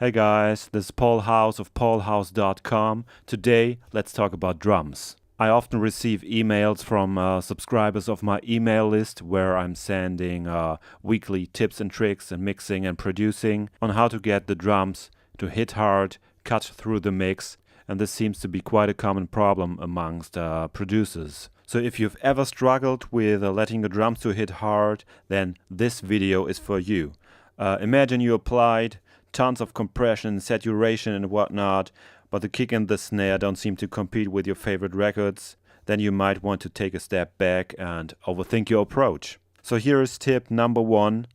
Hey guys, this is Paul Hauss of paulhauss.com. Today, let's talk about drums. I often receive emails from subscribers of my email list where I'm sending weekly tips and tricks in mixing and producing on how to get the drums to hit hard, cut through the mix, and this seems to be quite a common problem amongst producers. So if you've ever struggled with letting your drums to hit hard, then this video is for you. Imagine you applied tons of compression, saturation and whatnot, but the kick and the snare don't seem to compete with your favorite records. Then you might want to take a step back and overthink your approach. So here is tip number 1,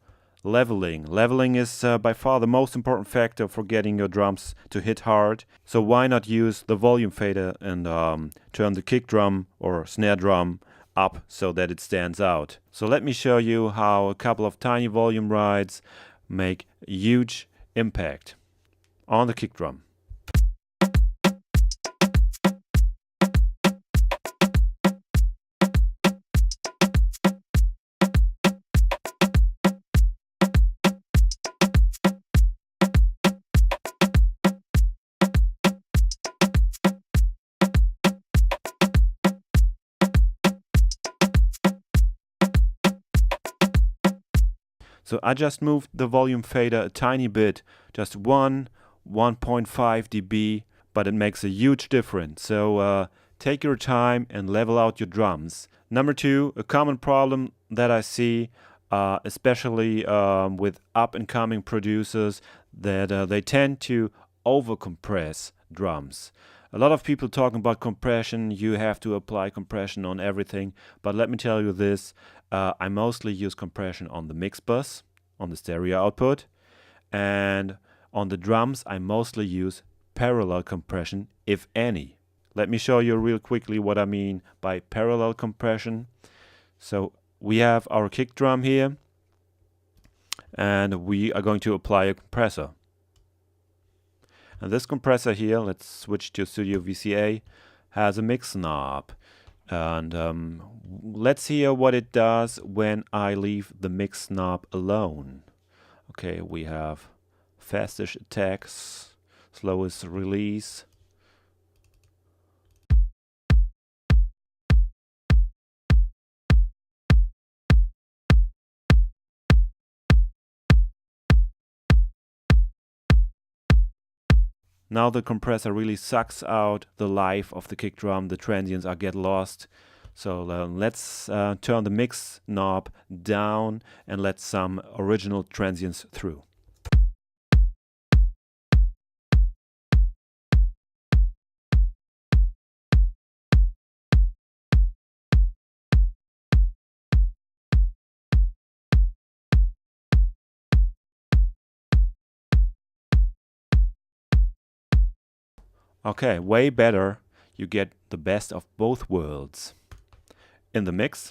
leveling. Leveling is by far the most important factor for getting your drums to hit hard. So why not use the volume fader and turn the kick drum or snare drum up so that it stands out. So let me show you how a couple of tiny volume rides make huge impact on the kick drum. So I just moved the volume fader a tiny bit, just 1.5 dB, but it makes a huge difference. So take your time and level out your drums. Number 2, a common problem that I see, especially with up-and-coming producers, that they tend to overcompress drums. A lot of people talking about compression, you have to apply compression on everything, but let me tell you this, I mostly use compression on the mix bus, on the stereo output, and on the drums I mostly use parallel compression, if any. Let me show you real quickly what I mean by parallel compression. So we have our kick drum here, and we are going to apply a compressor. And this compressor here, let's switch to Studio VCA, has a mix knob. And let's hear what it does when I leave the mix knob alone. Okay, we have fastest attacks, slowest release. Now the compressor really sucks out the life of the kick drum, the transients get lost. So let's turn the mix knob down and let some original transients through. Okay, way better. You get the best of both worlds in the mix.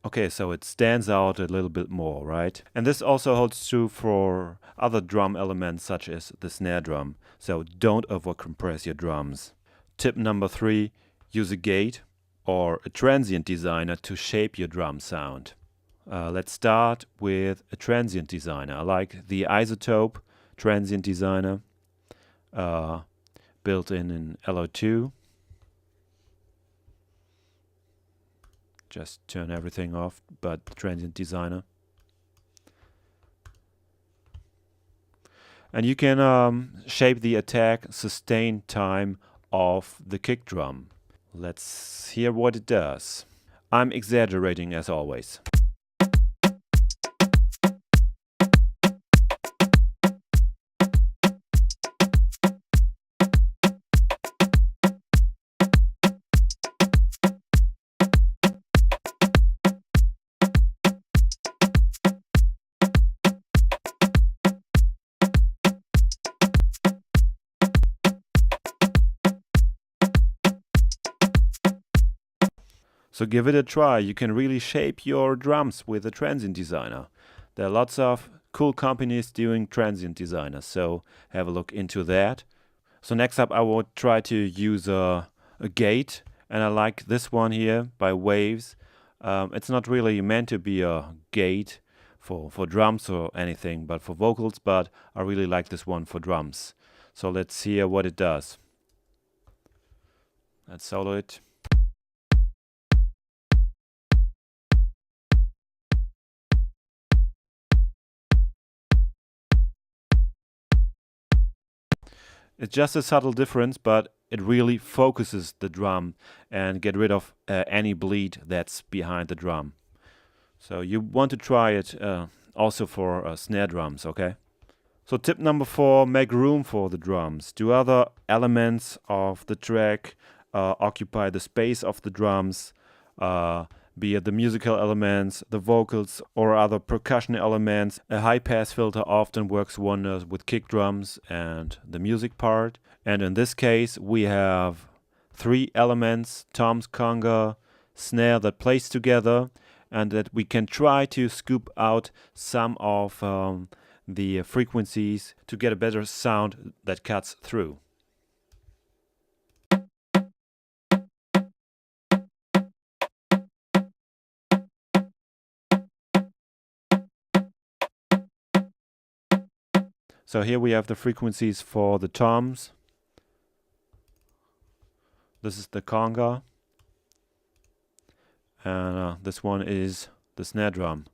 Okay, so it stands out a little bit more, right? And this also holds true for other drum elements such as the snare drum. So don't overcompress your drums. Tip number 3, use a gate or a transient designer to shape your drum sound. Let's start with a transient designer. I like the Isotope transient designer, built in LO2. Just turn everything off but the transient designer. And you can shape the attack sustain time of the kick drum. Let's hear what it does. I'm exaggerating as always. So give it a try. You can really shape your drums with a Transient Designer. There are lots of cool companies doing Transient Designer, so have a look into that. So next up I will try to use a gate, and I like this one here by Waves. It's not really meant to be a gate for drums or anything, but for vocals, but I really like this one for drums. So let's hear what it does. Let's solo it. It's just a subtle difference, but it really focuses the drum and get rid of any bleed that's behind the drum. So you want to try it also for snare drums, okay? So tip number 4, make room for the drums. Do other elements of the track occupy the space of the drums, be it the musical elements, the vocals, or other percussion elements. A high-pass filter often works wonders with kick drums and the music part. And in this case, we have 3 elements, toms, conga, snare that plays together, and that we can try to scoop out some of the frequencies to get a better sound that cuts through. So here we have the frequencies for the toms. This is the conga. And this one is the snare drum.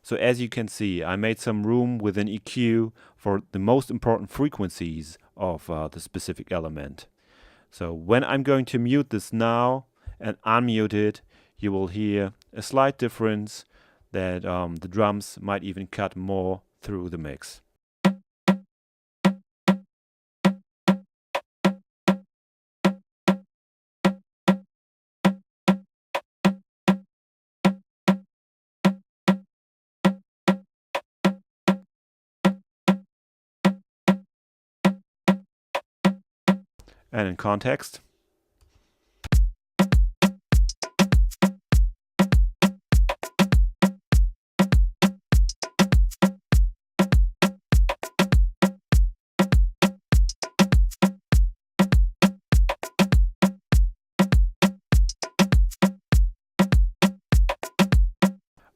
So as you can see, I made some room with an EQ for the most important frequencies of the specific element. So when I'm going to mute this now and unmute it, you will hear a slight difference that the drums might even cut more through the mix. And in context.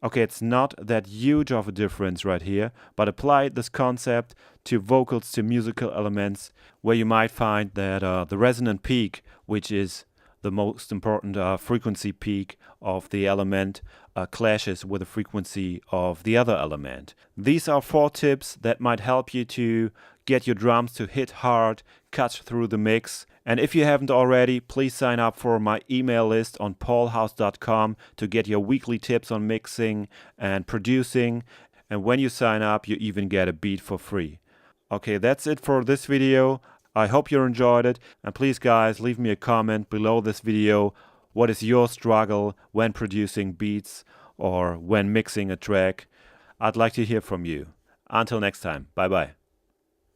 Okay, it's not that huge of a difference right here, but apply this concept to vocals, to musical elements, where you might find that the resonant peak, which is the most important frequency peak of the element, clashes with the frequency of the other element. These are 4 tips that might help you to get your drums to hit hard, cut through the mix. And if you haven't already, please sign up for my email list on paulhauss.com to get your weekly tips on mixing and producing. And when you sign up, you even get a beat for free. Okay, that's it for this video. I hope you enjoyed it, and please guys, leave me a comment below this video. What is your struggle when producing beats or when mixing a track? I'd like to hear from you. Until next time, bye bye.